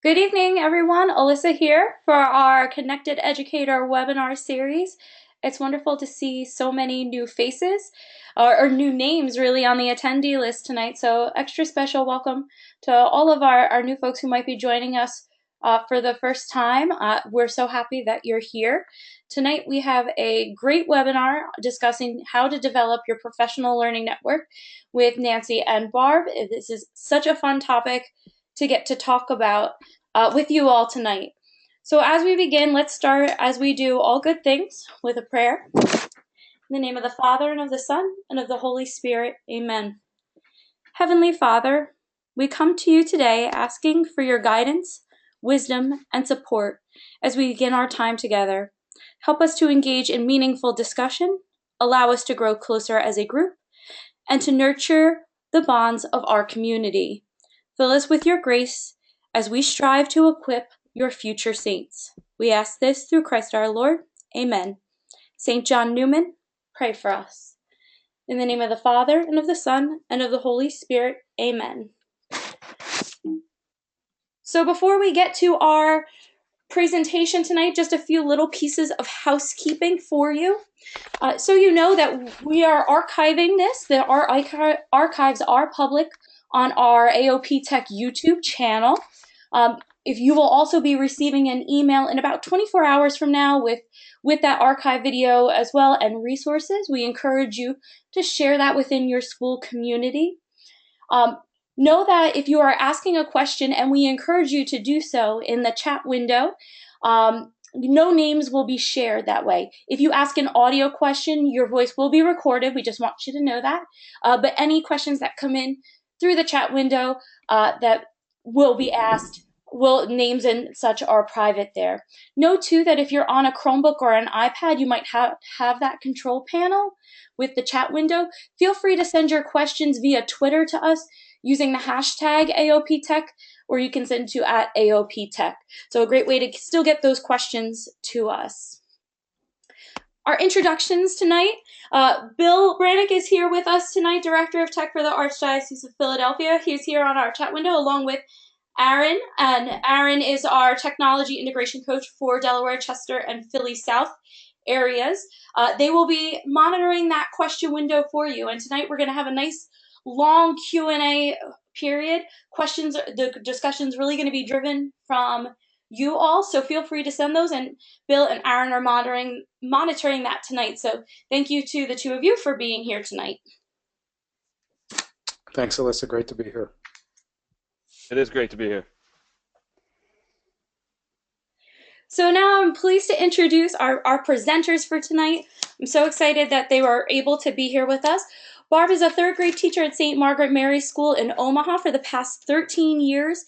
Good evening, everyone. Alyssa here for our Connected Educator webinar series. It's wonderful to see so many new faces or new names really on the attendee list tonight. So extra special welcome to all of our new folks who might be joining us for the first time. We're so happy that you're here. Tonight we have a great webinar discussing how to develop your professional learning network with Nancy and Barb. This is such a fun topic to get to talk about with you all tonight. So as we begin, let's start, as we do all good things, with a prayer. In the name of the Father, and of the Son, and of the Holy Spirit, amen. Heavenly Father, we come to you today asking for your guidance, wisdom, and support as we begin our time together. Help us to engage in meaningful discussion, allow us to grow closer as a group, and to nurture the bonds of our community. Fill us with your grace as we strive to equip your future saints. We ask this through Christ our Lord. Amen. St. John Newman, pray for us. In the name of the Father, and of the Son, and of the Holy Spirit. Amen. So before we get to our presentation tonight, just a few little pieces of housekeeping for you. So you know that we are archiving this. Our archives are public on our AOP Tech YouTube channel. If you will also be receiving an email in about 24 hours from now with that archive video as well and resources. We encourage you to share that within your school community. Know that if you are asking a question, and we encourage you to do so in the chat window, no names will be shared that way. If you ask an audio question, your voice will be recorded. We just want you to know that. But any questions that come in through the chat window that will be asked, names and such are private there. Note too that if you're on a Chromebook or an iPad, you might have that control panel with the chat window. Feel free to send your questions via Twitter to us using the hashtag AOPTech, or you can send to @AOPTech. So a great way to still get those questions to us. Our introductions tonight. Bill Brannick is here with us tonight, Director of Tech for the Archdiocese of Philadelphia. He's here on our chat window along with Aaron, and Aaron is our Technology Integration Coach for Delaware, Chester, and Philly South areas. They will be monitoring that question window for you, and tonight we're going to have a nice long Q&A period. The discussion's really going to be driven from you all, so feel free to send those, and Bill and Aaron are monitoring that tonight. So thank you to the two of you for being here tonight. Thanks, Alyssa. Great to be here. It is great to be here. So now I'm pleased to introduce our presenters for tonight. I'm so excited that they were able to be here with us. Barb is a third grade teacher at St. Margaret Mary School in Omaha for the past 13 years.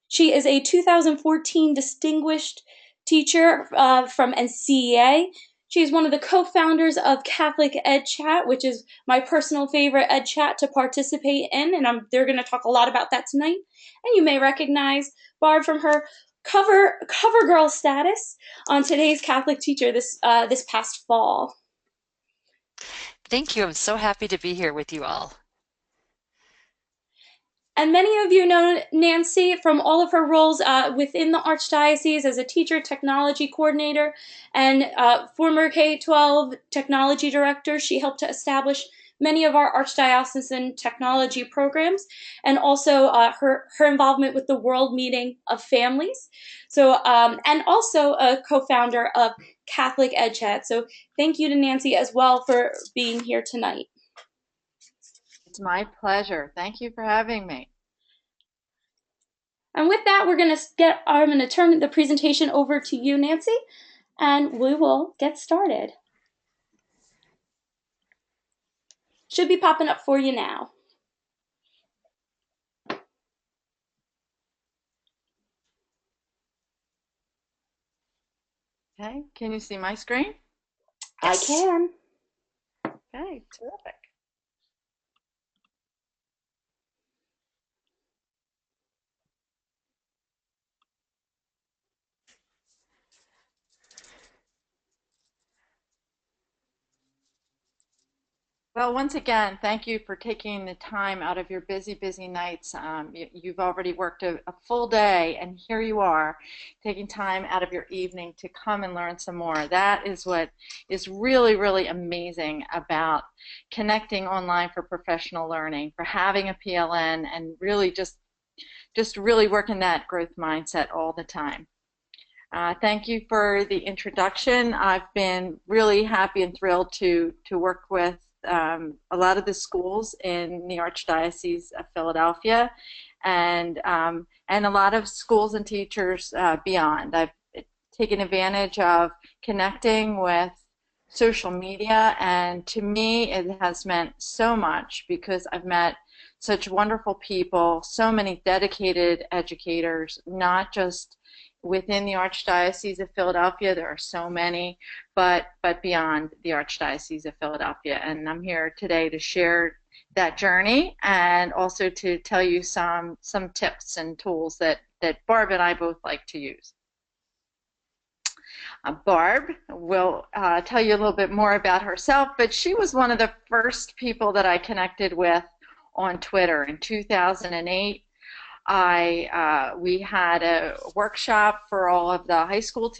She is a 2014 Distinguished Teacher from NCEA. She's one of the co-founders of Catholic Ed Chat, which is my personal favorite Ed Chat to participate in, and they're going to talk a lot about that tonight. And you may recognize Barb from her cover girl status on Today's Catholic Teacher this past fall. Thank you. I'm so happy to be here with you all. And many of you know Nancy from all of her roles within the Archdiocese as a teacher, technology coordinator, and former K-12 technology director. She helped to establish many of our archdiocesan technology programs, and also her involvement with the World Meeting of Families. So, and also a co-founder of Catholic Ed Chat. So thank you to Nancy as well for being here tonight. It's my pleasure. Thank you for having me. And with that, I'm going to turn the presentation over to you, Nancy, and we will get started. Should be popping up for you now. Okay, can you see my screen? Yes. I can. Okay, terrific. Well, once again, thank you for taking the time out of your busy, busy nights. You've already worked a full day, and here you are, taking time out of your evening to come and learn some more. That is what is really, really amazing about connecting online for professional learning, for having a PLN, and really just really working that growth mindset all the time. Thank you for the introduction. I've been really happy and thrilled to work with a lot of the schools in the Archdiocese of Philadelphia, and a lot of schools and teachers beyond. I've taken advantage of connecting with social media, and to me it has meant so much because I've met such wonderful people, so many dedicated educators, not just within the Archdiocese of Philadelphia. There are so many, but beyond the Archdiocese of Philadelphia. And I'm here today to share that journey and also to tell you some tips and tools that Barb and I both like to use. Barb will tell you a little bit more about herself, but she was one of the first people that I connected with on Twitter in 2008. We had a workshop for all of the high school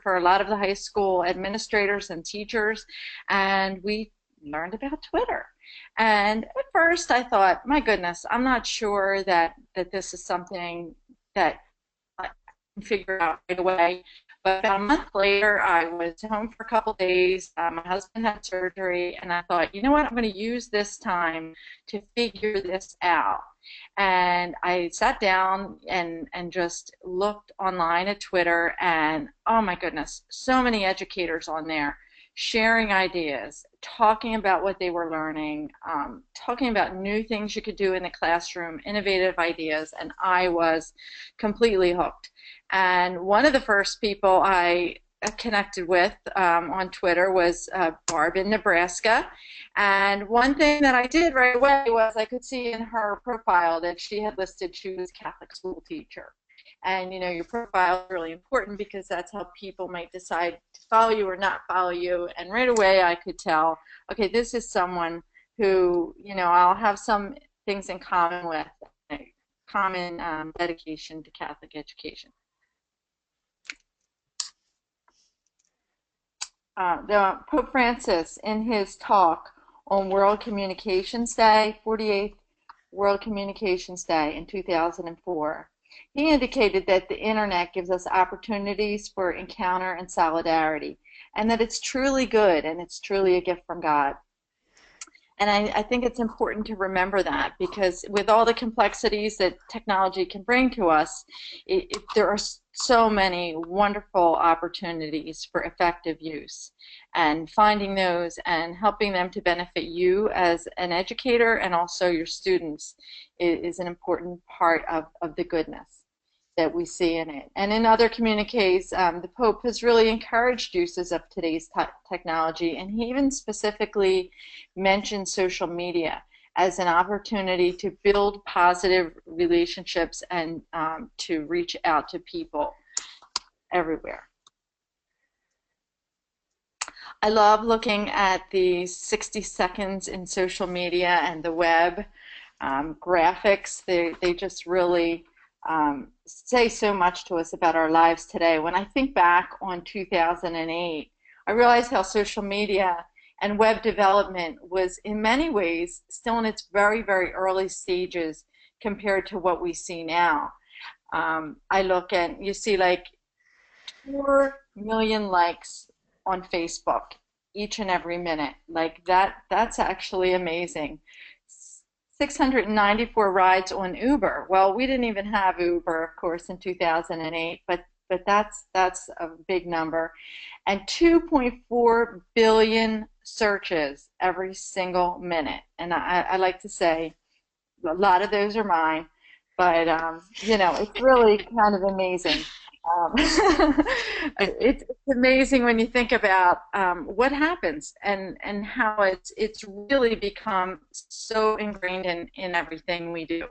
for a lot of the high school administrators and teachers, and we learned about Twitter. And at first I thought, my goodness, I'm not sure that this is something that I can figure out right away. But about a month later, I was home for a couple days. My husband had surgery, and I thought, you know what, I'm going to use this time to figure this out. And I sat down and just looked online at Twitter, and oh my goodness, so many educators on there sharing ideas, talking about what they were learning, talking about new things you could do in the classroom, innovative ideas, and I was completely hooked. And one of the first people I connected with on Twitter was Barb in Nebraska. And one thing that I did right away was I could see in her profile that she had listed she was a Catholic school teacher. And you know, your profile is really important because that's how people might decide to follow you or not follow you. And right away I could tell, okay, this is someone who, you know, I'll have some things in common with, common dedication to Catholic education. The Pope Francis, in his talk on World Communications Day, 48th World Communications Day in 2004, he indicated that the internet gives us opportunities for encounter and solidarity, and that it's truly good and it's truly a gift from God. And I think it's important to remember that, because with all the complexities that technology can bring to us, there are so many wonderful opportunities for effective use. And finding those and helping them to benefit you as an educator and also your students is an important part of the goodness that we see in it. And in other communiques, the Pope has really encouraged uses of today's technology, and he even specifically mentioned social media as an opportunity to build positive relationships and to reach out to people everywhere. I love looking at the 60 seconds in social media and the web graphics. They just really say so much to us about our lives today. When I think back on 2008, I realized how social media and web development was in many ways still in its very, very early stages compared to what we see now. I look and you see like 4 million likes on Facebook each and every minute. Like that's actually amazing. 694 rides on Uber. Well, we didn't even have Uber, of course, in 2008, but that's a big number. And 2.4 billion searches every single minute. And I like to say a lot of those are mine, but you know, it's really kind of amazing. It's amazing when you think about what happens and how it's really become so ingrained in everything we do.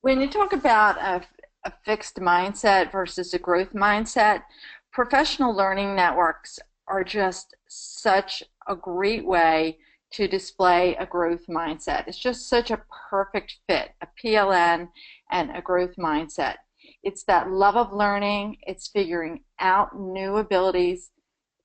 When you talk about a fixed mindset versus a growth mindset, professional learning networks are just such a great way to display a growth mindset. It's just such a perfect fit, a PLN and a growth mindset. It's that love of learning, it's figuring out new abilities,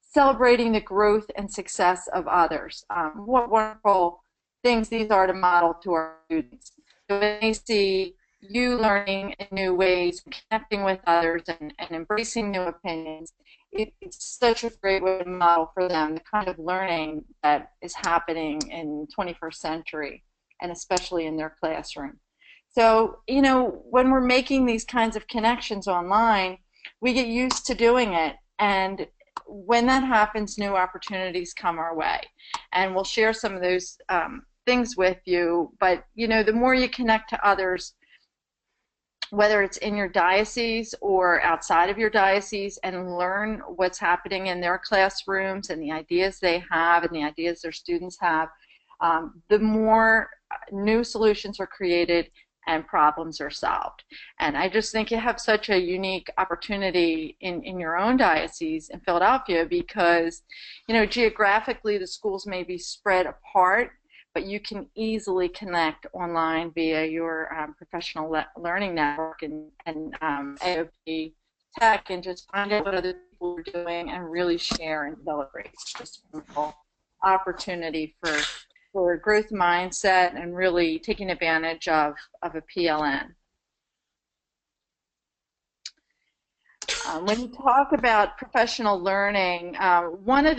celebrating the growth and success of others. What wonderful things these are to model to our students. So when they see you learning in new ways, connecting with others, and embracing new opinions, it's such a great way to model for them the kind of learning that is happening in 21st century, and especially in their classroom. So, you know, when we're making these kinds of connections online, we get used to doing it, and when that happens, new opportunities come our way. And we'll share some of those things with you, but, you know, the more you connect to others, whether it's in your diocese or outside of your diocese, and learn what's happening in their classrooms and the ideas they have and the ideas their students have, the more new solutions are created and problems are solved. And I just think you have such a unique opportunity in your own diocese in Philadelphia because, you know, geographically the schools may be spread apart, but you can easily connect online via your professional learning network and AOP Tech, and just find out what other people are doing and really share and celebrate. It's just a wonderful opportunity for a growth mindset and really taking advantage of a PLN. When you talk about professional learning, one of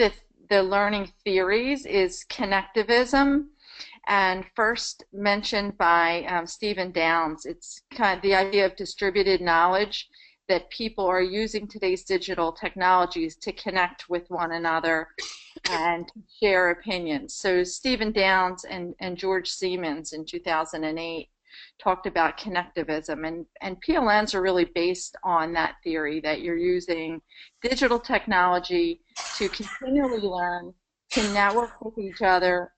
the learning theories is Connectivism, and first mentioned by Stephen Downes. It's kind of the idea of distributed knowledge, that people are using today's digital technologies to connect with one another and to share opinions. So Stephen Downes and George Siemens in 2008 talked about Connectivism, and PLNs are really based on that theory, that you're using digital technology to continually learn, to network with each other,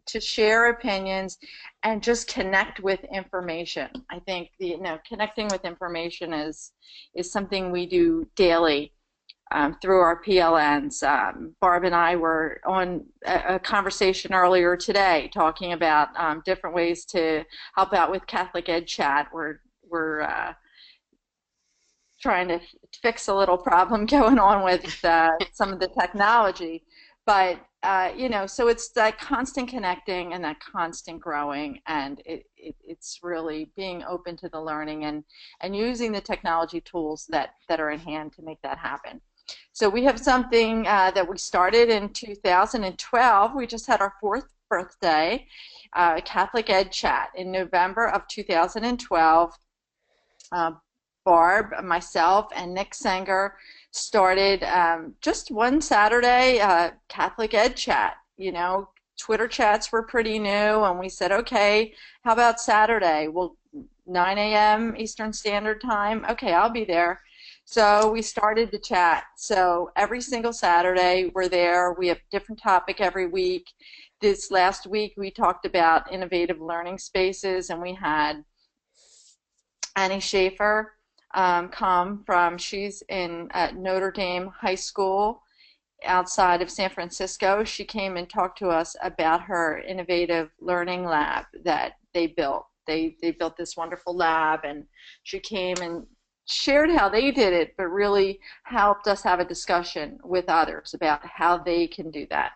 to share opinions, and just connect with information. I think connecting with information is something we do daily through our PLNs. Barb and I were on a conversation earlier today talking about different ways to help out with Catholic Ed Chat. We're trying to fix a little problem going on with some of the technology. But, you know, so it's that constant connecting and that constant growing, and it's really being open to the learning and using the technology tools that are in hand to make that happen. So we have something that we started in 2012. We just had our 4th birthday, Catholic Ed Chat, in November of 2012. Barb, myself, and Nick Sanger started just one Saturday, Catholic Ed Chat. You know, Twitter chats were pretty new, and we said, okay, how about Saturday? Well, 9 a.m. Eastern Standard Time. Okay, I'll be there. So we started the chat. So every single Saturday we're there. We have a different topic every week. This last week we talked about innovative learning spaces, and we had Annie Schaefer come from, she's in at Notre Dame High School outside of San Francisco. She came and talked to us about her innovative learning lab that they built. They built this wonderful lab, and she came and shared how they did it, but really helped us have a discussion with others about how they can do that.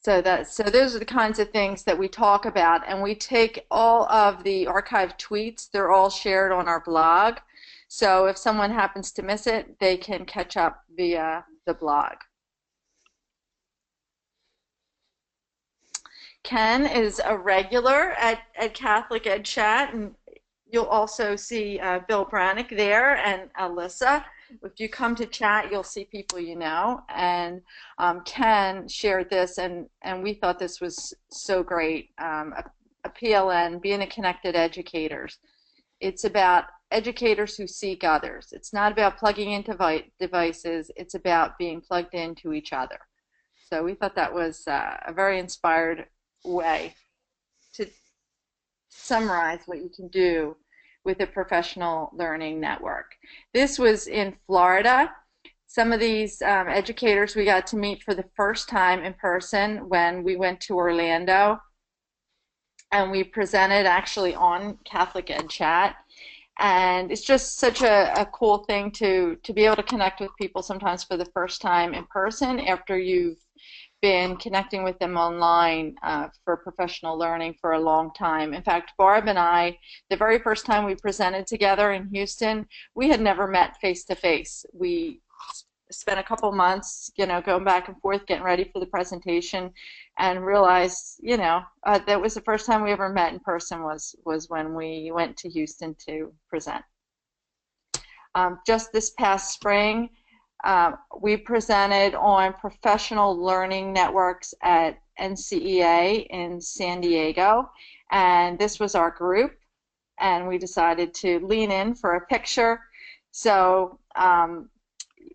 So those are the kinds of things that we talk about, and we take all of the archived tweets. They're all shared on our blog. So if someone happens to miss it, they can catch up via the blog. Ken is a regular at Catholic Ed Chat, and you'll also see Bill Brannick there, and Alyssa. If you come to chat, you'll see people you know. And Ken shared this, and we thought this was so great. A PLN, being a connected educators. It's about educators who seek others. It's not about plugging into devices. It's about being plugged into each other. So we thought that was a very inspired way to summarize what you can do with a professional learning network. This was in Florida. some of these educators we got to meet for the first time in person when we went to Orlando, and we presented actually on Catholic Ed Chat. And it's just such a cool thing to be able to connect with people sometimes for the first time in person after you've been connecting with them online for professional learning for a long time. In fact, Barb and I, the very first time we presented together in Houston, we had never met face to face. We spent a couple months, going back and forth, getting ready for the presentation, and realized, that was the first time we ever met in person was when we went to Houston to present. Just this past spring, we presented on professional learning networks at NCEA in San Diego, and this was our group, and we decided to lean in for a picture. So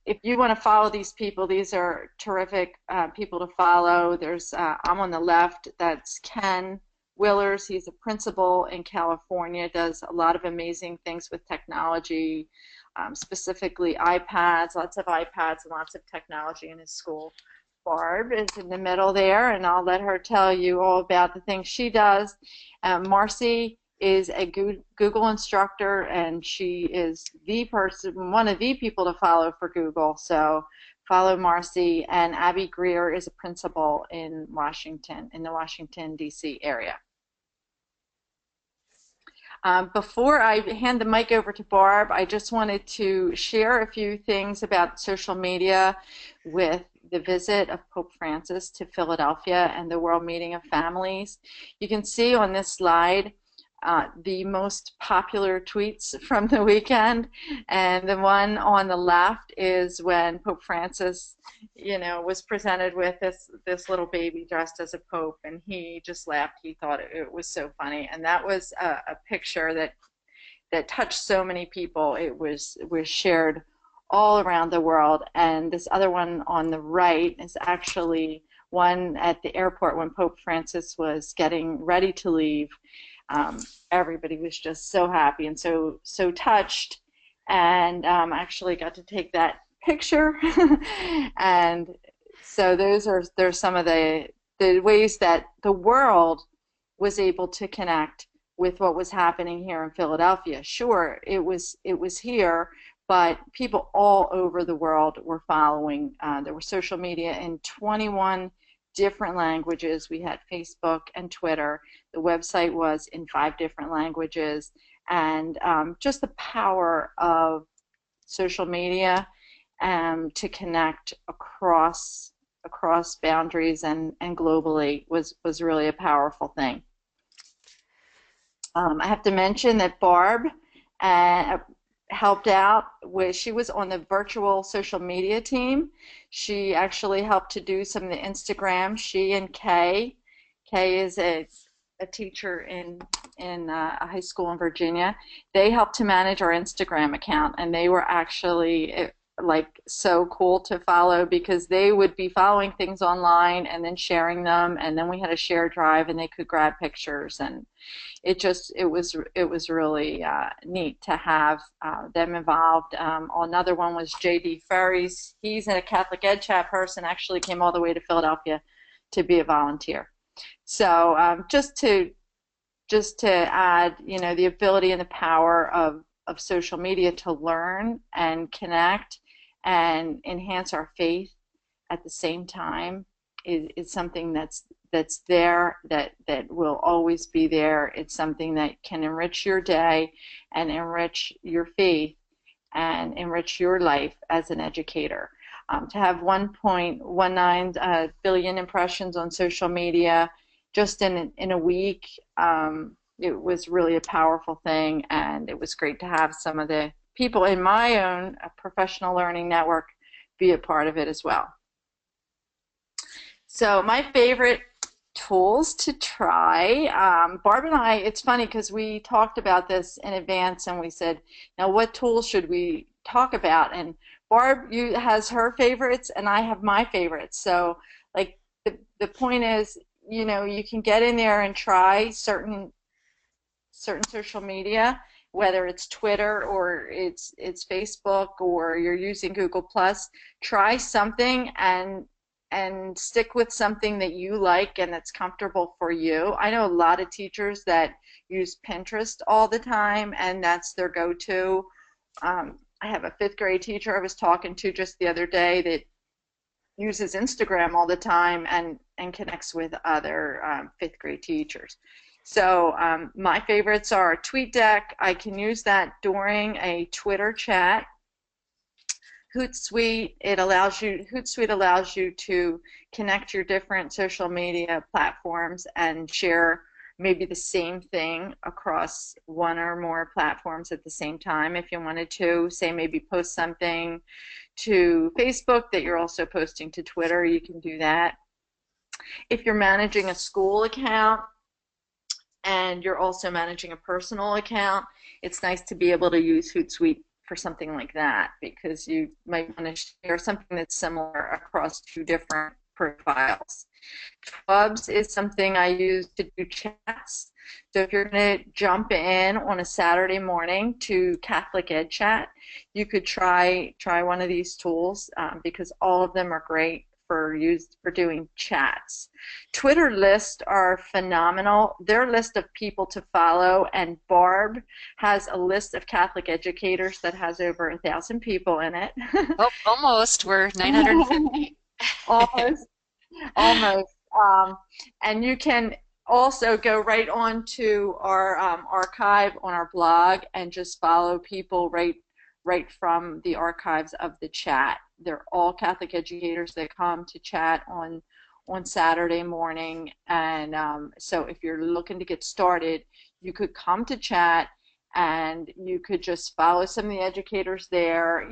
if you want to follow these people, these are terrific people to follow. There's I'm on the left. That's Ken Willers. He's a principal in California, does a lot of amazing things with technology, specifically iPads, lots of iPads and lots of technology in his school. Barb is in the middle there, and I'll let her tell you all about the things she does. Marcy is a Google instructor, and she is the person, one of the people to follow for Google. So follow Marcy. And Abby Greer is a principal in Washington, in the Washington, D.C. area. Before I hand the mic over to Barb, I just wanted to share a few things about social media with the visit of Pope Francis to Philadelphia and the World Meeting of Families. You can see on this slide the most popular tweets from the weekend, and the one on the left is when Pope Francis, was presented with this little baby dressed as a pope, and he just laughed. He thought it was so funny, and that was a picture that touched so many people. It was shared all around the world. And this other one on the right is actually one at the airport when Pope Francis was getting ready to leave. Everybody was just so happy and so touched, and actually got to take that picture. And so there's some of the ways that the world was able to connect with what was happening here in Philadelphia. Sure, it was here, but people all over the world were following. There were social media in 21 different languages. We had Facebook and Twitter. The website was in 5 different languages, and just the power of social media to connect across boundaries and globally was really a powerful thing. I have to mention that Barb helped out with, she was on the virtual social media team. She actually helped to do some of the Instagram. She and Kay is a teacher in a high school in Virginia. They helped to manage our Instagram account, and they were actually like so cool to follow, because they would be following things online and then sharing them, and then we had a share drive and they could grab pictures, and it was really neat to have them involved. Another one was J.D. Ferries. He's a Catholic Ed Chat person, actually came all the way to Philadelphia to be a volunteer. So just to add, the ability and the power of social media to learn and connect and enhance our faith at the same time is something that's there, that will always be there. It's something that can enrich your day and enrich your faith and enrich your life as an educator. To have 1.19 billion impressions on social media just in a week, it was really a powerful thing, and it was great to have some of the people in my own professional learning network be a part of it as well. So my favorite tools to try, Barb and I, it's funny because we talked about this in advance, and we said, now what tools should we talk about? And Barb has her favorites, and I have my favorites. So like the point is, you can get in there and try certain social media whether it's Twitter or it's Facebook or you're using Google Plus, try something and stick with something that you like and that's comfortable for you. I know a lot of teachers that use Pinterest all the time and that's their go-to. I have a fifth grade teacher I was talking to just the other day that uses Instagram all the time and connects with other fifth grade teachers. So my favorites are TweetDeck. I can use that during a Twitter chat. Hootsuite allows you to connect your different social media platforms and share maybe the same thing across one or more platforms at the same time. If you wanted to, say maybe post something to Facebook that you're also posting to Twitter, you can do that. If you're managing a school account and you're also managing a personal account, it's nice to be able to use Hootsuite for something like that because you might want to share something that's similar across two different profiles. Clubs is something I use to do chats. So if you're going to jump in on a Saturday morning to Catholic Ed Chat, you could try one of these tools because all of them are great for doing chats. Twitter lists are phenomenal. They're a list of people to follow, and Barb has a list of Catholic educators that has over 1,000 people in it. Oh, almost. We're 950. Almost, almost. And you can also go right on to our archive on our blog and just follow people right from the archives of the chat. They're all Catholic educators that come to chat on Saturday morning, and so if you're looking to get started, you could come to chat and you could just follow some of the educators there,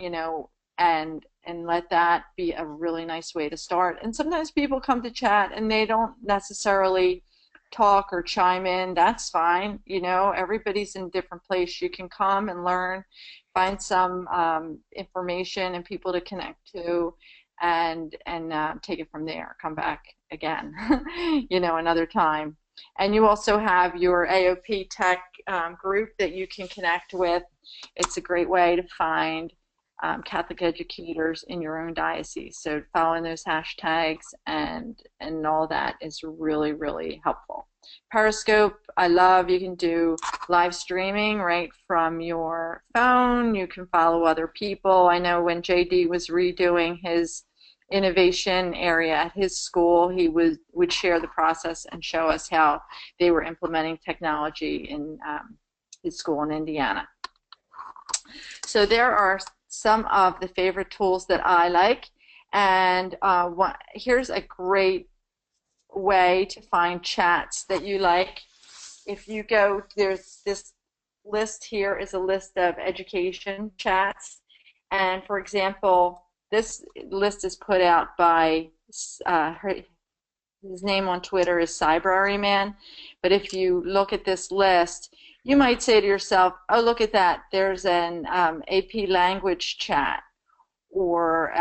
and let that be a really nice way to start. And sometimes people come to chat and they don't necessarily talk or chime in. That's fine. Everybody's in a different place. You can come and learn, find some information and people to connect to, and take it from there. Come back again, another time. And you also have your AOP Tech group that you can connect with. It's a great way to find Catholic educators in your own diocese. So following those hashtags and all that is really, really helpful. Periscope, I love. You can do live streaming right from your phone. You can follow other people. I know when JD was redoing his innovation area at his school, he would share the process and show us how they were implementing technology in his school in Indiana. So there are some of the favorite tools that I like, and here's a great way to find chats that you like. If you go, there's this list here is a list of education chats, and for example, this list is put out by his name on Twitter is Cybrary Man, but if you look at this list, you might say to yourself, oh, look at that, there's an AP language chat, or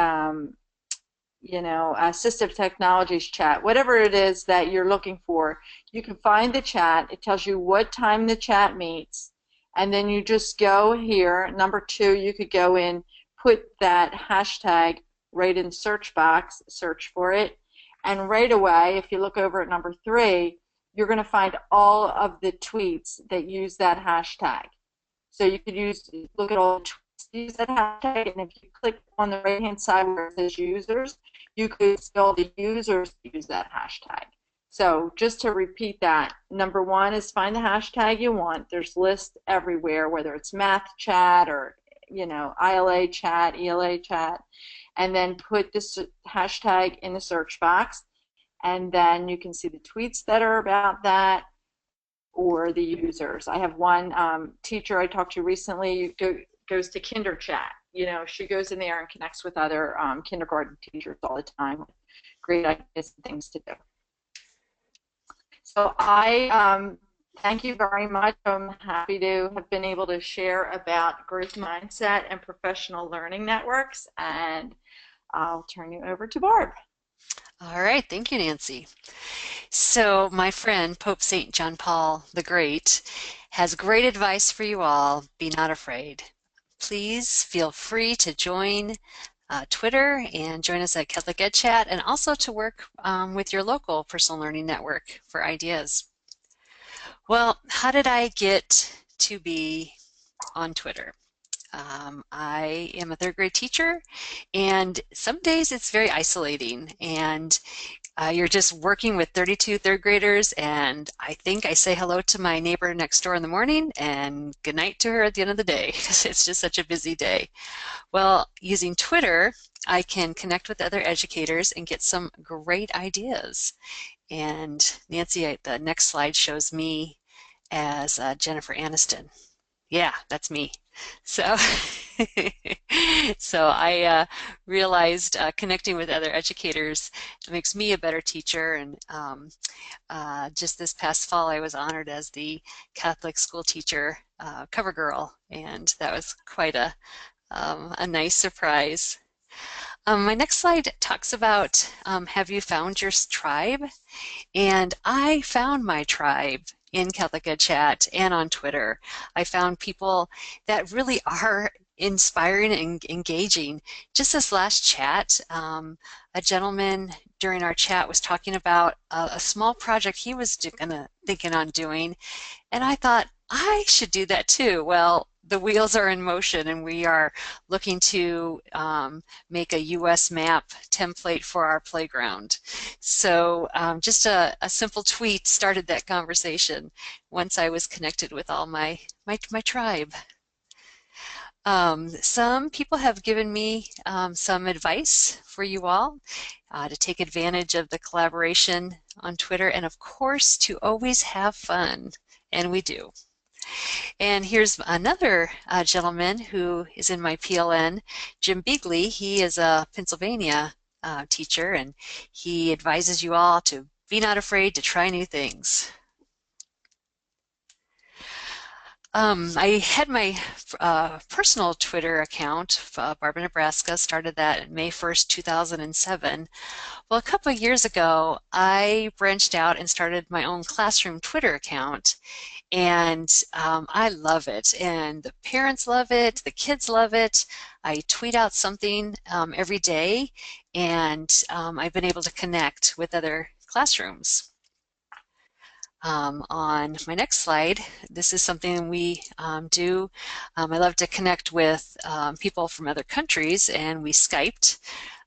assistive technologies chat, whatever it is that you're looking for. You can find the chat. It tells you what time the chat meets, and then you just go here. Number 2, you could go in, put that hashtag right in the search box, search for it, and right away, if you look over at number 3, you're going to find all of the tweets that use that hashtag. So you could look at all the tweets that use that hashtag, and if you click on the right-hand side where it says users, you could see all the users that use that hashtag. So just to repeat that, number 1 is find the hashtag you want. There's lists everywhere, whether it's math chat or ILA chat, ELA chat, and then put this hashtag in the search box, and then you can see the tweets that are about that or the users. I have one teacher I talked to recently goes to Kinder Chat. She goes in there and connects with other kindergarten teachers all the time. Great ideas and things to do. So I thank you very much. I'm happy to have been able to share about growth mindset and professional learning networks, and I'll turn you over to Barb. All right, thank you, Nancy. So my friend, Pope St. John Paul the Great, has great advice for you all. Be not afraid. Please feel free to join Twitter and join us at Catholic Ed Chat, and also to work with your local personal learning network for ideas. Well, how did I get to be on Twitter? I am a third grade teacher, and some days it's very isolating, and you're just working with 32 third graders, and I think I say hello to my neighbor next door in the morning and good night to her at the end of the day. It's just such a busy day. Well, using Twitter, I can connect with other educators and get some great ideas. And Nancy, the next slide shows me as Jennifer Aniston. Yeah, that's me. So, so I realized connecting with other educators makes me a better teacher. And just this past fall, I was honored as the Catholic school teacher cover girl, and that was quite a nice surprise. My next slide talks about have you found your tribe? And I found my tribe in Catholic Ed Chat and on Twitter. I found people that really are inspiring and engaging. Just this last chat, a gentleman during our chat was talking about a small project he was thinking on doing, and I thought, I should do that too. Well, the wheels are in motion, and we are looking to make a US map template for our playground. So just a simple tweet started that conversation once I was connected with all my tribe. Some people have given me some advice for you all to take advantage of the collaboration on Twitter, and of course to always have fun, and we do. And here's another gentleman who is in my PLN, Jim Beagley. He is a Pennsylvania teacher, and he advises you all to be not afraid to try new things. I had my personal Twitter account, Barbara Nebraska, started that May 1st, 2007. Well, a couple of years ago, I branched out and started my own classroom Twitter account. And I love it, and the parents love it, the kids love it. I tweet out something every day, and I've been able to connect with other classrooms. On my next slide, this is something we do. I love to connect with people from other countries, and we Skyped.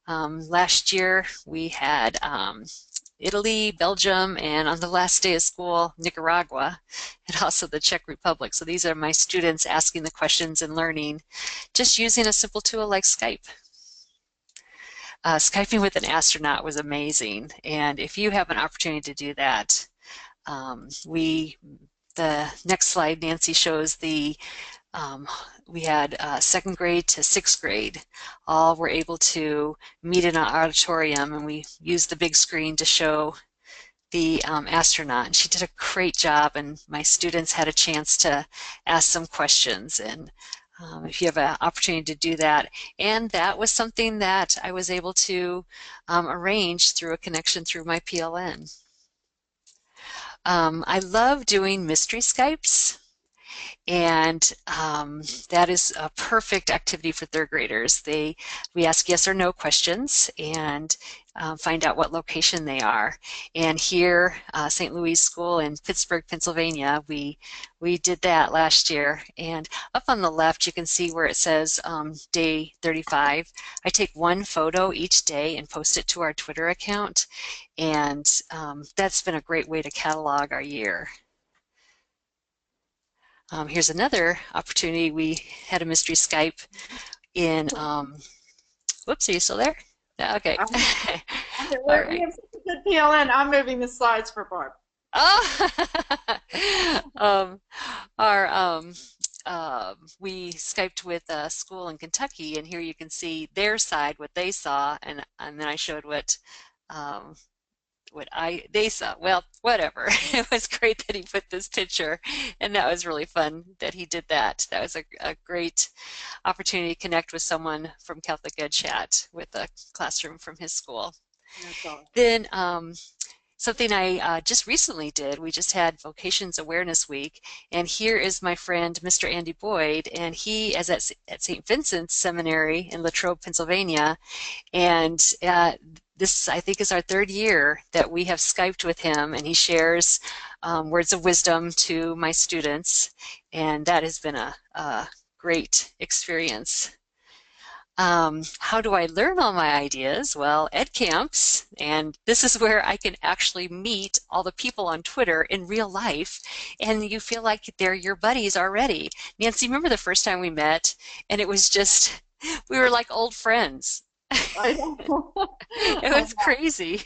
Last year we had Italy, Belgium, and on the last day of school, Nicaragua, and also the Czech Republic. So these are my students asking the questions and learning, just using a simple tool like Skype. Skyping with an astronaut was amazing, and if you have an opportunity to do that, the next slide, Nancy shows we had second grade to sixth grade. All were able to meet in an auditorium, and we used the big screen to show the astronaut. And she did a great job, and my students had a chance to ask some questions. And if you have an opportunity to do that. And that was something that I was able to arrange through a connection through my PLN. I love doing mystery Skypes. And that is a perfect activity for third graders. We ask yes or no questions and find out what location they are. And here, St. Louis School in Pittsburgh, Pennsylvania, we did that last year. And up on the left, you can see where it says day 35. I take one photo each day and post it to our Twitter account. And that's been a great way to catalog our year. Here's another opportunity. We had a mystery Skype in, whoops, are you still there? Yeah, okay. Okay, All right. we have such a good PLN. I'm moving the slides for Barb. Oh! We Skyped with a school in Kentucky, and here you can see their side, what they saw, and then I showed what they saw. Well, whatever. It was great that he put this picture, and that was really fun that he did that. That was a great opportunity to connect with someone from Catholic Ed Chat with a classroom from his school. That's all. Then something I just recently did. We just had Vocations Awareness Week, and here is my friend, Mr. Andy Boyd, and he is at St. Vincent's Seminary in Latrobe, Pennsylvania, and this, I think, is our third year that we have Skyped with him, and he shares words of wisdom to my students, and that has been a great experience. How do I learn all my ideas? Well, Ed Camps, and this is where I can actually meet all the people on Twitter in real life, and you feel like they're your buddies already. Nancy, remember the first time we met? And it was just, we were like old friends. I know. It was crazy.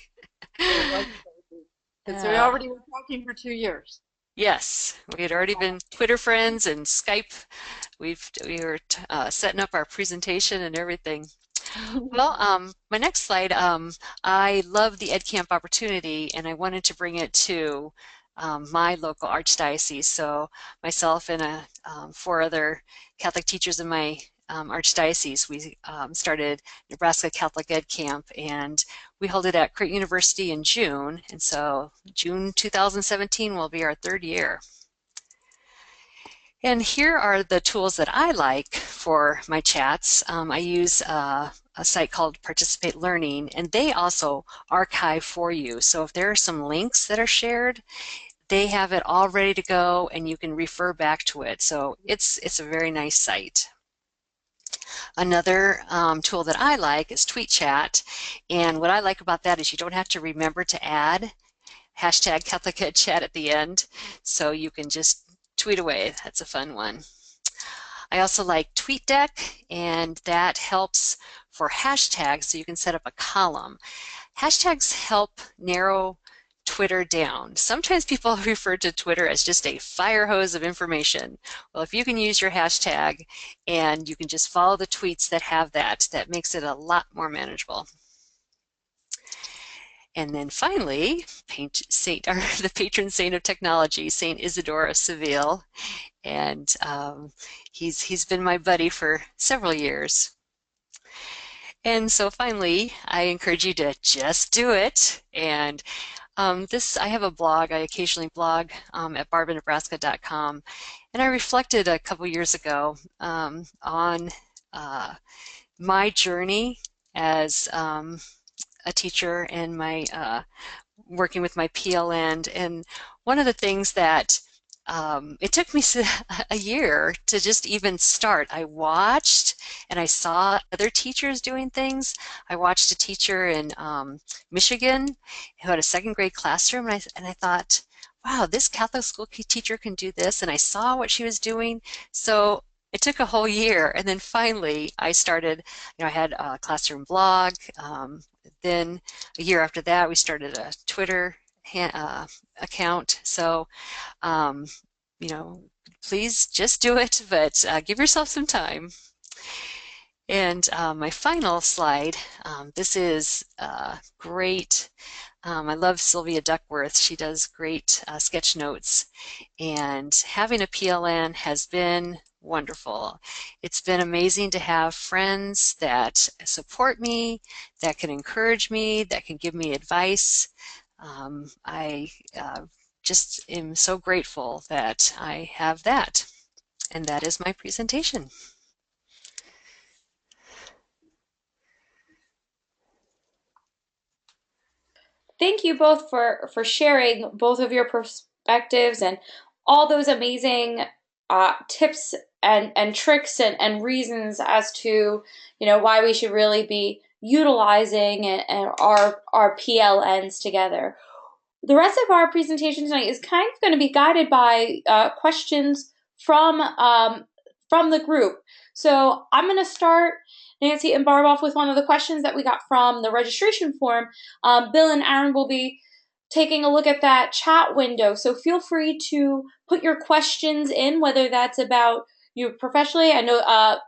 It was crazy. Because we already were talking for 2 years. Yes, we had already been Twitter friends and Skype. We were setting up our presentation and everything. Well, my next slide, I love the EdCamp opportunity, and I wanted to bring it to my local archdiocese. So myself and 4 other Catholic teachers in my archdiocese, we started Nebraska Catholic Ed Camp, and we held it at Creighton University in June, and so June 2017 will be our 3rd year. And here are the tools that I like for my chats. I use a site called Participate Learning, and they also archive for you. So if there are some links that are shared, they have it all ready to go, and you can refer back to it. So it's a very nice site. Another tool that I like is TweetChat, and what I like about that is you don't have to remember to add hashtag CatholicEdChat at the end, so you can just tweet away. That's a fun one. I also like TweetDeck, and that helps for hashtags, so you can set up a column. Hashtags help narrow Twitter down. Sometimes people refer to Twitter as just a fire hose of information. Well, if you can use your hashtag and you can just follow the tweets that have that, that makes it a lot more manageable. And then finally, the patron saint of technology, Saint Isidore of Seville, and he's been my buddy for several years. And so finally, I encourage you to just do it. And I have a blog. I occasionally blog at barbaranebraska.com, and I reflected a couple years ago on my journey as a teacher and my working with my PLN. And one of the things that it took me a year to just even start. I watched and I saw other teachers doing things. I watched a teacher in Michigan who had a 2nd grade classroom, and I thought, wow, this Catholic school teacher can do this, and I saw what she was doing. So it took a whole year, and then finally I started, I had a classroom blog. Then a year after that, we started a Twitter account. So please just do it, but give yourself some time. And my final slide, this is great. I love Sylvia Duckworth. She does great sketch notes, and having a PLN has been wonderful. It's been amazing to have friends that support me, that can encourage me, that can give me advice. I just am so grateful that I have that. And that is my presentation. Thank you both for sharing both of your perspectives and all those amazing tips and tricks and reasons as to why we should really be utilizing our PLNs together. The rest of our presentation tonight is kind of going to be guided by questions from the group. So I'm going to start, Nancy and Barb, off with one of the questions that we got from the registration form. Bill and Aaron will be taking a look at that chat window. So feel free to put your questions in, whether that's about you professionally. I know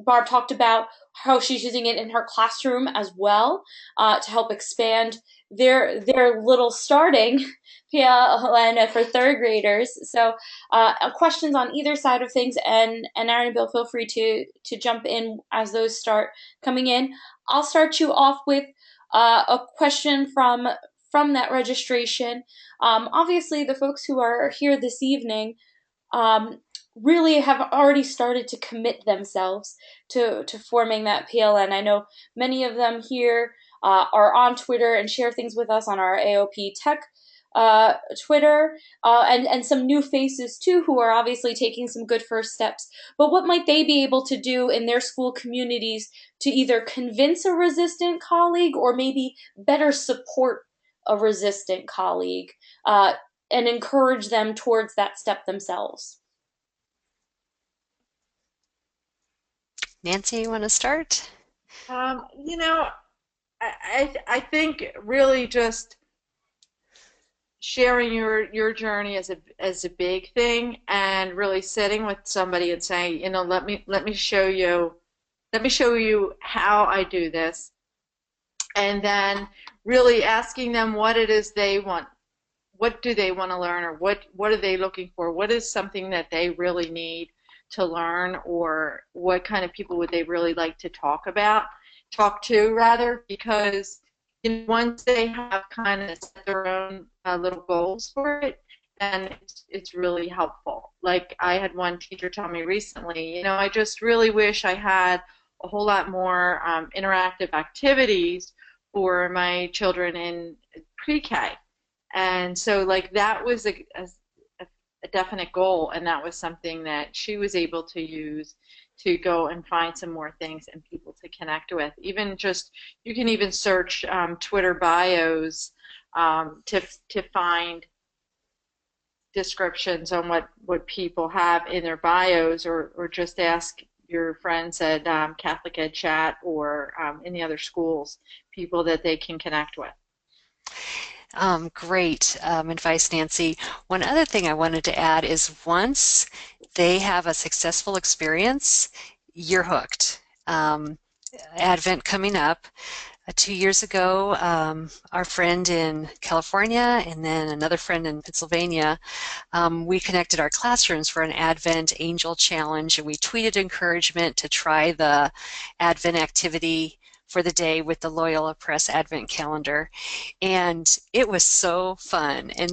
Barb talked about how she's using it in her classroom as well to help expand their little starting PLN for 3rd graders. So questions on either side of things, and Aaron and Bill, feel free to jump in as those start coming in. I'll start you off with a question from from that registration. Obviously, the folks who are here this evening really have already started to commit themselves to forming that PLN. I know many of them here are on Twitter and share things with us on our AOP Tech Twitter, and some new faces too who are obviously taking some good first steps. But what might they be able to do in their school communities to either convince a resistant colleague or maybe better support a resistant colleague and encourage them towards that step themselves? Nancy, you want to start? You know, I think really just sharing your journey as a big thing, and really sitting with somebody and saying, you know, let me show you how I do this, and then really asking them what it is they want. What do they want to learn, or what are they looking for? What is something that they really need to learn, or what kind of people would they really like to talk to rather, because once they have kind of set their own little goals for it, then it's really helpful. Like I had one teacher tell me recently, you know, I just really wish I had a whole lot more interactive activities for my children in pre-K. And so like that was a definite goal, and that was something that she was able to use to go and find some more things and people to connect with. Even just, you can even search Twitter bios to find descriptions on what people have in their bios, or just ask your friends at Catholic Ed Chat or in the other schools, people that they can connect with. Great advice, Nancy. One other thing I wanted to add is once they have a successful experience, you're hooked. Advent coming up. 2 years ago, our friend in California and then another friend in Pennsylvania, we connected our classrooms for an Advent Angel Challenge, and we tweeted encouragement to try the Advent activity for the day with the Loyola Press Advent Calendar. And it was so fun. And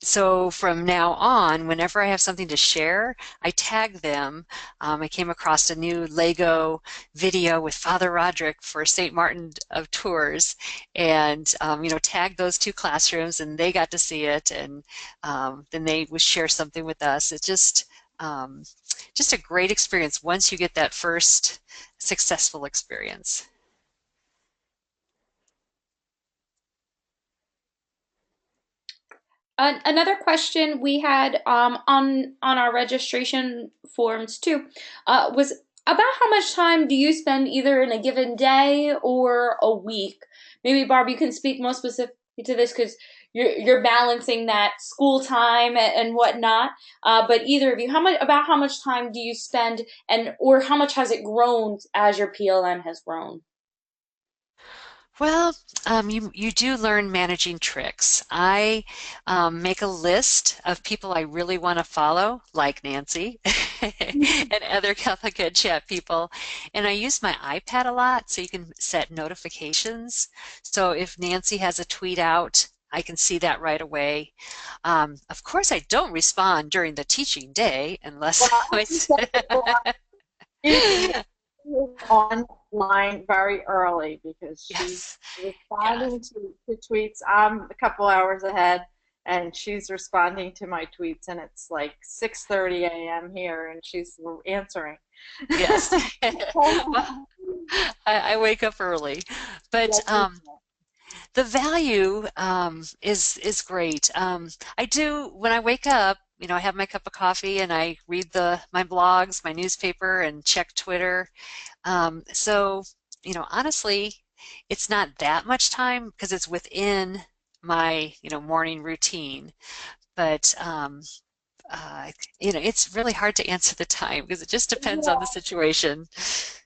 so from now on, whenever I have something to share, I tag them. I came across a new Lego video with Father Roderick for St. Martin of Tours, and you know, tagged those two classrooms, and they got to see it, and then they would share something with us. It's just a great experience once you get that first successful experience. Another question we had on our registration forms too was about how much time do you spend either in a given day or a week? Maybe Barb, you can speak more specifically to this because you're balancing that school time and whatnot. But either of you, how much time do you spend, and or how much has it grown as your PLN has grown? Well, you do learn managing tricks. I make a list of people I really want to follow, like Nancy and other Catholic Ed Chat people, and I use my iPad a lot, so you can set notifications. So if Nancy has a tweet out, I can see that right away. Of course, I don't respond during the teaching day unless Well, online very early because she's yes, yes. responding to tweets. I'm a couple hours ahead, and she's responding to my tweets, and it's like 6:30 a.m. here, and she's answering. Yes. Well, I wake up early, but Yes, you the value is great. I do when I wake up. You know, I have my cup of coffee and I read my blogs, my newspaper, and check Twitter. So, you know, honestly, it's not that much time because it's within my, you know, morning routine. But you know, it's really hard to answer the time because it just depends on the know. situation.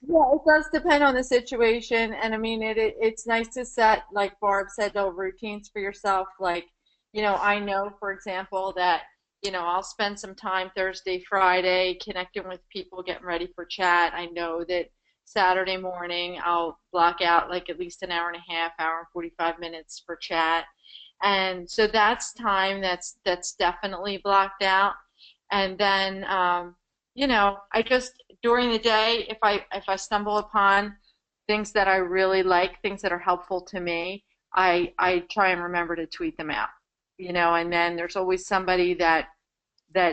Yeah, it does depend on the situation, and I mean, it's nice to set, like Barb said, little routines for yourself. Like, you know, I know, for example, that, you know, I'll spend some time Thursday, Friday connecting with people, getting ready for chat. I know that Saturday morning I'll block out like at least an hour and a half, hour and 45 minutes for chat. And so that's time that's definitely blocked out. And then I just during the day, if I stumble upon things that I really like, things that are helpful to me, I try and remember to tweet them out. And then there's always somebody that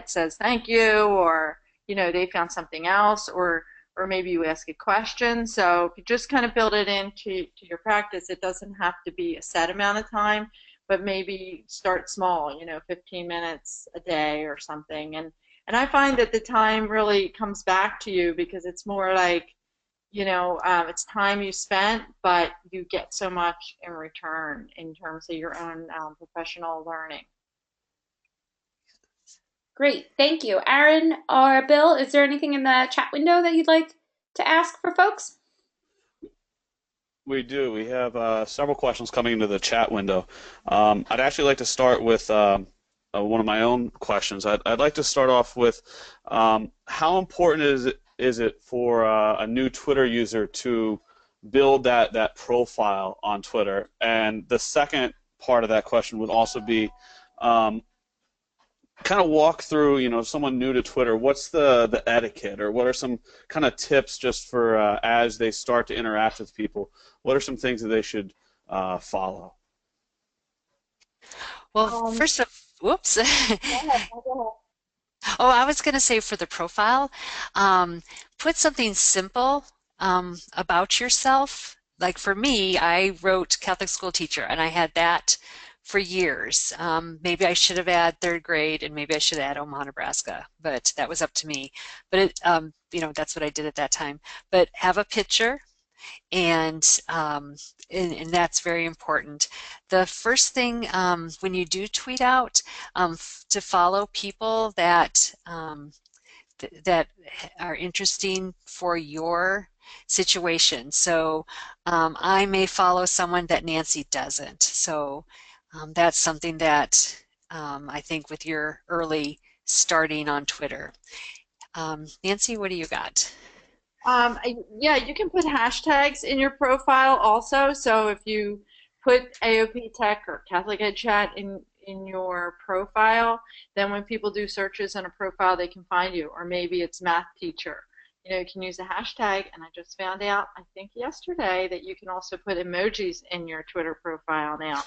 says thank you, or they found something else, or maybe you ask a question. So if you just kind of build it into your practice, it doesn't have to be a set amount of time, but maybe start small, 15 minutes a day or something. And I find that the time really comes back to you, because it's more like, it's time you spent, but you get so much in return in terms of your own professional learning. Great, thank you. Aaron or Bill, is there anything in the chat window that you'd like to ask for folks? We do. We have several questions coming into the chat window. I'd actually like to start with one of my own questions. I'd like to start off with how important is it for a new Twitter user to build that profile on Twitter? And the second part of that question would also be kind of walk through, someone new to Twitter, what's the etiquette, or what are some kind of tips just for as they start to interact with people? What are some things that they should follow? Well, first of, whoops. Go ahead, go ahead. Oh, I was going to say for the profile, put something simple about yourself. Like for me, I wrote Catholic school teacher, and I had that for years. Maybe I should have added third grade, and maybe I should add Omaha, Nebraska, but that was up to me. But that's what I did at that time. But have a picture, and that's very important. The first thing when you do tweet out, to follow people that that are interesting for your situation. So I may follow someone that Nancy doesn't. So that's something that I think with your early starting on Twitter. Nancy, what do you got? Yeah, you can put hashtags in your profile also. So if you put AOP Tech or Catholic Ed Chat in your profile, then when people do searches on a profile, they can find you. Or maybe it's math teacher. You can use a hashtag. And I just found out, I think yesterday, that you can also put emojis in your Twitter profile now.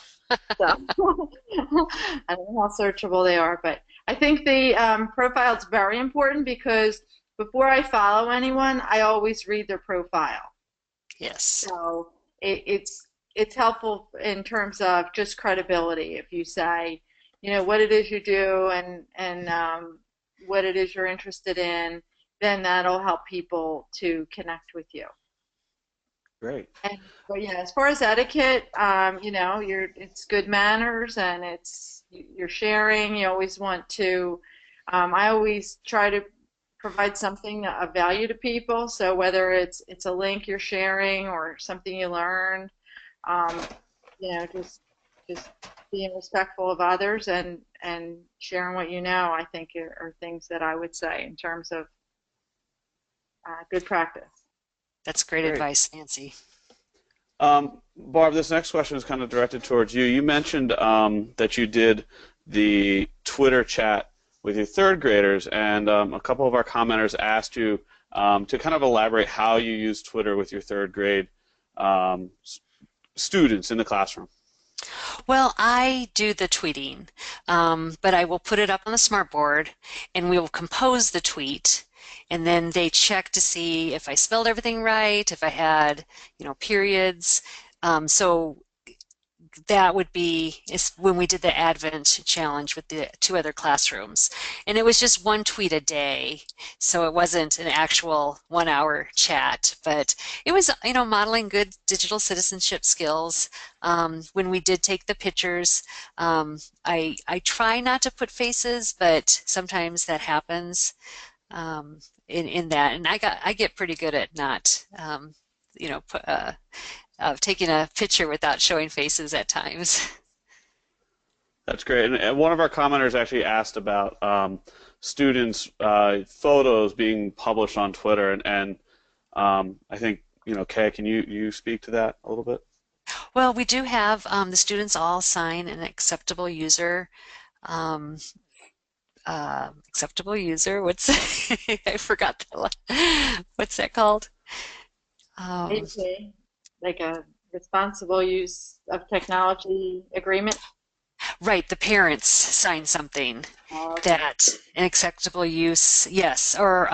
So I don't know how searchable they are, but I think the profile is very important, because before I follow anyone, I always read their profile. Yes. So it's helpful in terms of just credibility. If you say, what it is you do, and what it is you're interested in, then that'll help people to connect with you. Great. But yeah, as far as etiquette, it's good manners, and you're sharing. You always want to. I always try to provide something of value to people. So whether it's a link you're sharing or something you learned, just being respectful of others and sharing what you know, I think are things that I would say in terms of good practice. That's great advice, Nancy. Barb, this next question is kind of directed towards you. You mentioned that you did the Twitter chat with your third graders, and a couple of our commenters asked you to kind of elaborate how you use Twitter with your third grade students in the classroom. Well, I do the tweeting, but I will put it up on the smartboard, and we will compose the tweet, and then they check to see if I spelled everything right, if I had, periods. So that would be when we did the Advent challenge with the 2 other classrooms. And it was just 1 tweet a day, so it wasn't an actual 1-hour chat, but it was, modeling good digital citizenship skills. When we did take the pictures, I try not to put faces, but sometimes that happens in that, and I get pretty good at not, of taking a picture without showing faces at times. That's great. And one of our commenters actually asked about students' photos being published on Twitter, and I think, Kay, can you speak to that a little bit? Well, we do have the students all sign an um, acceptable user. What's I forgot what's that called? Um, AP, like a responsible use of technology agreement. right, the parents sign something Oh, okay. that an acceptable use, yes, or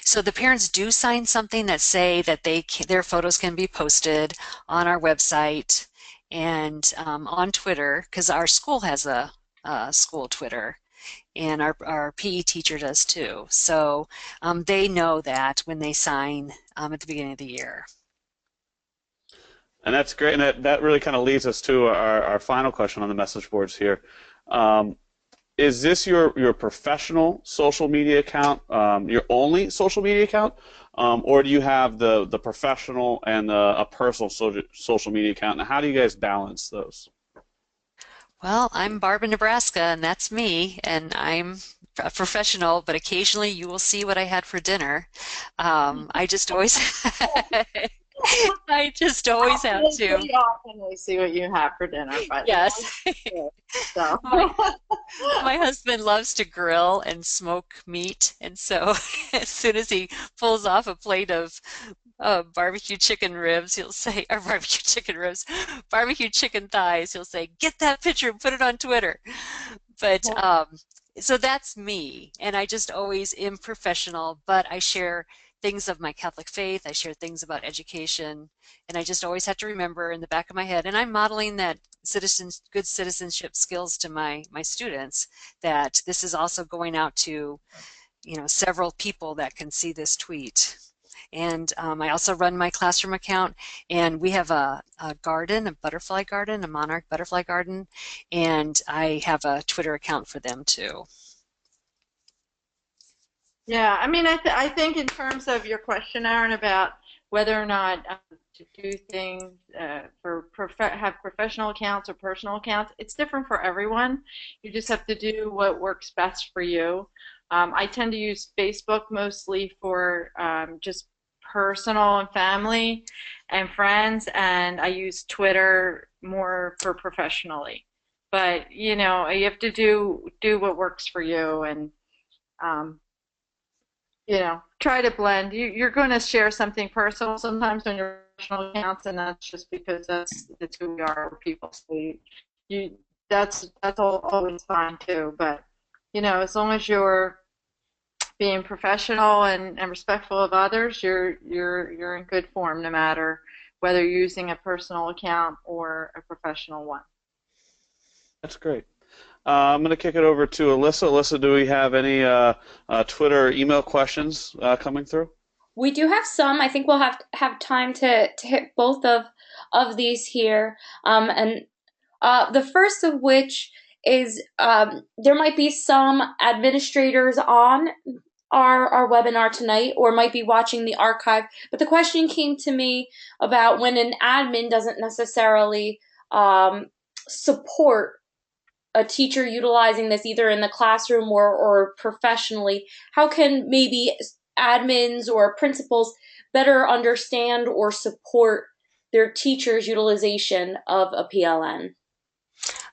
so the parents do sign something that say that their photos can be posted on our website and on Twitter, because our school has a school Twitter. And our PE teacher does too. So they know that when they sign at the beginning of the year. And that's great. And that really kind of leads us to our final question on the message boards here. Um, is this your professional social media account, your only social media account, or do you have the professional and a personal social media account? And how do you guys balance those? Well, I'm Barb in Nebraska, and that's me, and I'm a professional, but occasionally you will see what I had for dinner. I just always, I just always have to. Pretty often we see what you have for dinner, but Yes. so. My my husband loves to grill and smoke meat, and so as soon as he pulls off a plate of barbecue chicken ribs, he'll say, or barbecue chicken ribs, barbecue chicken thighs, he'll say, "Get that picture and put it on Twitter." But so that's me, and I just always am professional, but I share things of my Catholic faith, I share things about education, and I just always have to remember in the back of my head, and I'm modeling that good citizenship skills to my students, that this is also going out to, several people that can see this tweet. And I also run my classroom account, and we have a garden, a butterfly garden, a monarch butterfly garden, and I have a Twitter account for them too. Yeah, I mean, I think in terms of your question, Aaron, about whether or not to do things have professional accounts or personal accounts, it's different for everyone. You just have to do what works best for you. I tend to use Facebook mostly for just personal and family and friends, and I use Twitter more for professionally. But you have to do what works for you, and um, try to blend. You're going to share something personal sometimes on your professional accounts, and that's just because that's who we are, we're people. So you that's always fine too. But as long as you're being professional and respectful of others, you're in good form, no matter whether you're using a personal account or a professional one. That's great. I'm going to kick it over to Alyssa. Alyssa, do we have any Twitter or email questions coming through? We do have some. I think we'll have time to hit both of these here. And the first of which is there might be some administrators on our webinar tonight, or might be watching the archive. But the question came to me about when an admin doesn't necessarily support a teacher utilizing this either in the classroom or professionally, how can maybe admins or principals better understand or support their teachers' utilization of a PLN?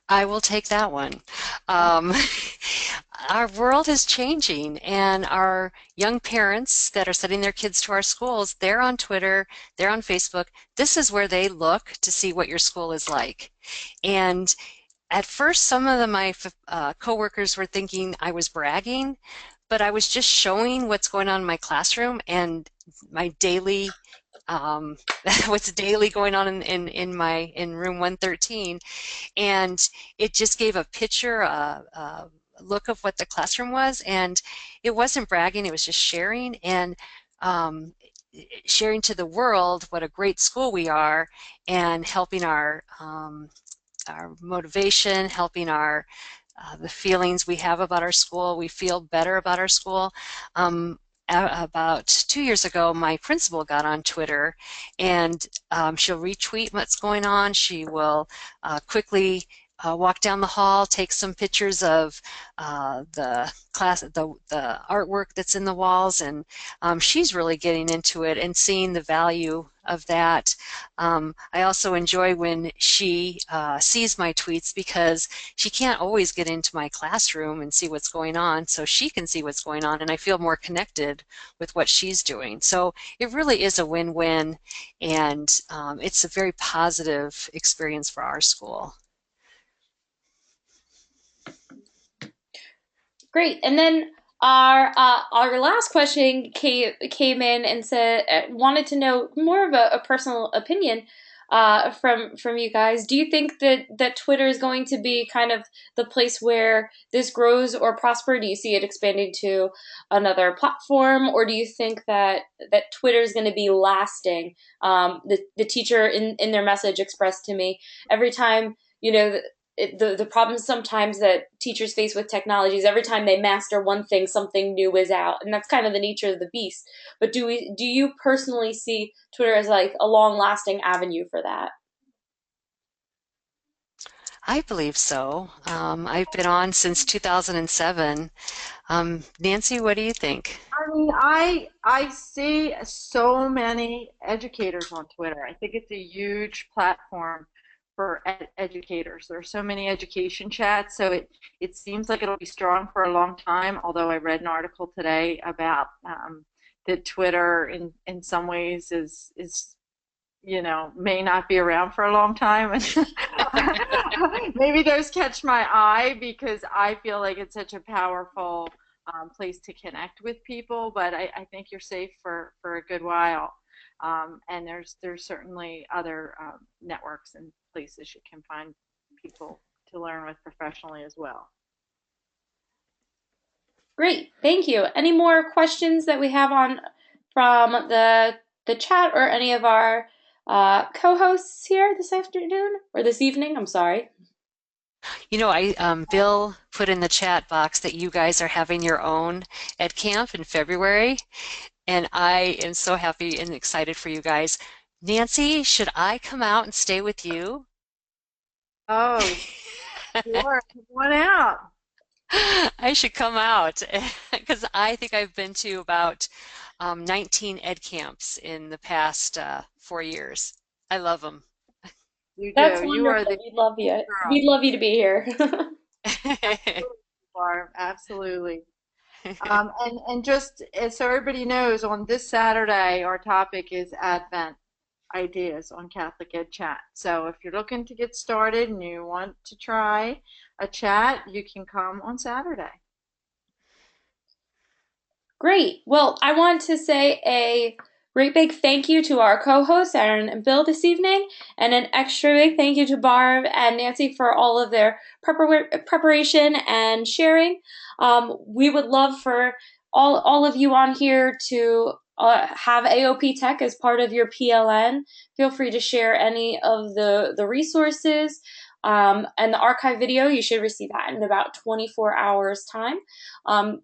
I will take that one. Um, our world is changing, and our young parents that are sending their kids to our schools, they're on Twitter, they're on Facebook. This is where they look to see what your school is like. And at first, some of my coworkers were thinking I was bragging, but I was just showing what's going on in my classroom and my daily what's daily going on in room 113, and it just gave a picture, a look of what the classroom was, and it wasn't bragging, it was just sharing, and um, sharing to the world what a great school we are, and helping our motivation, helping the feelings we have about our school. We feel better about our school. About 2 years ago, my principal got on Twitter, and she'll retweet what's going on. She will quickly walk down the hall, take some pictures of the class, the artwork that's in the walls, and she's really getting into it and seeing the value of that. I also enjoy when she sees my tweets because she can't always get into my classroom and see what's going on, so she can see what's going on, and I feel more connected with what she's doing. So it really is a win-win, and it's a very positive experience for our school. Great. And then our last question came in and said wanted to know more of a personal opinion from you guys. Do you think that Twitter is going to be kind of the place where this grows or prosper? Do you see it expanding to another platform, or do you think that Twitter is going to be lasting? The teacher in their message expressed to me every time, you know, the problems sometimes that teachers face with technology is every time they master one thing, something new is out, and that's kind of the nature of the beast. But do you personally see Twitter as like a long-lasting avenue for that? I believe so. I've been on since 2007. Nancy, what do you think? I mean, I see so many educators on Twitter. I think it's a huge platform for educators. There are so many education chats, so it seems like it'll be strong for a long time. Although I read an article today about that Twitter in some ways is may not be around for a long time. Maybe those catch my eye because I feel like it's such a powerful place to connect with people, but I think you're safe for a good while. And there's certainly other networks and places you can find people to learn with professionally as well. Great, thank you. Any more questions that we have on from the chat or any of our co-hosts here this afternoon or this evening? I'm sorry. You know, Bill put in the chat box that you guys are having your own Ed Camp in February, and I am so happy and excited for you guys. Nancy, should I come out and stay with you? Oh, sure. Come on out. I should come out because I think I've been to about 19 Ed Camps in the past 4 years. I love them. You That's do. You are wonderful. the We'd love you. girl. We'd love you to be here. Barb, absolutely. And just so everybody knows, on this Saturday, our topic is Advent ideas on Catholic Ed Chat. So if you're looking to get started and you want to try a chat, you can come on Saturday. Great. Well, I want to say a great big thank you to our co-hosts, Aaron and Bill, this evening, and an extra big thank you to Barb and Nancy for all of their preparation and sharing. We would love for all of you on here to have AOP Tech as part of your PLN. Feel free to share any of the resources. And the archive video, you should receive that in about 24 hours time.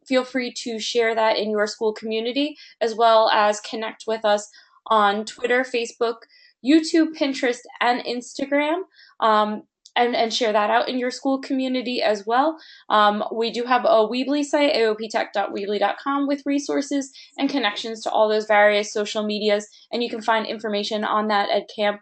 Feel free to share that in your school community, as well as connect with us on Twitter, Facebook, YouTube, Pinterest, and Instagram. And share that out in your school community as well. We do have a Weebly site, aoptech.weebly.com, with resources and connections to all those various social medias, and you can find information on that at camp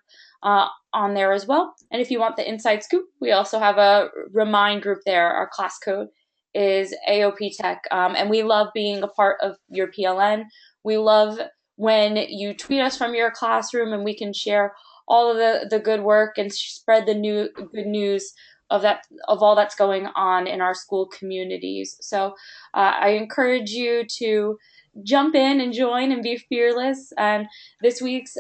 on there as well. And if you want the inside scoop, we also have a Remind group there. Our class code is AOP Tech, and we love being a part of your PLN. We love when you tweet us from your classroom, and we can share all of the good work and spread the good news of all that's going on in our school communities. So I encourage you to jump in and join and be fearless. And this week's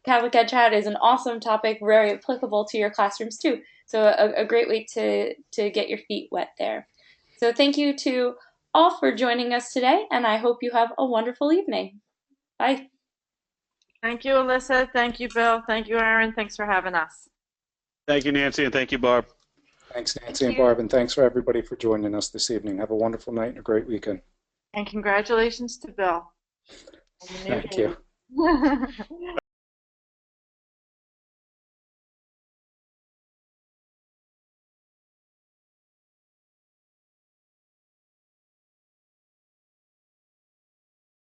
Catholic Ed Chat is an awesome topic, very applicable to your classrooms too. So a great way to get your feet wet there. So thank you to all for joining us today, and I hope you have a wonderful evening. Bye. Thank you, Alyssa. Thank you, Bill. Thank you, Aaron. Thanks for having us. Thank you, Nancy, and thank you, Barb. Thanks, Nancy and Barb, and thanks for everybody for joining us this evening. Have a wonderful night and a great weekend. And congratulations to Bill. Thank you.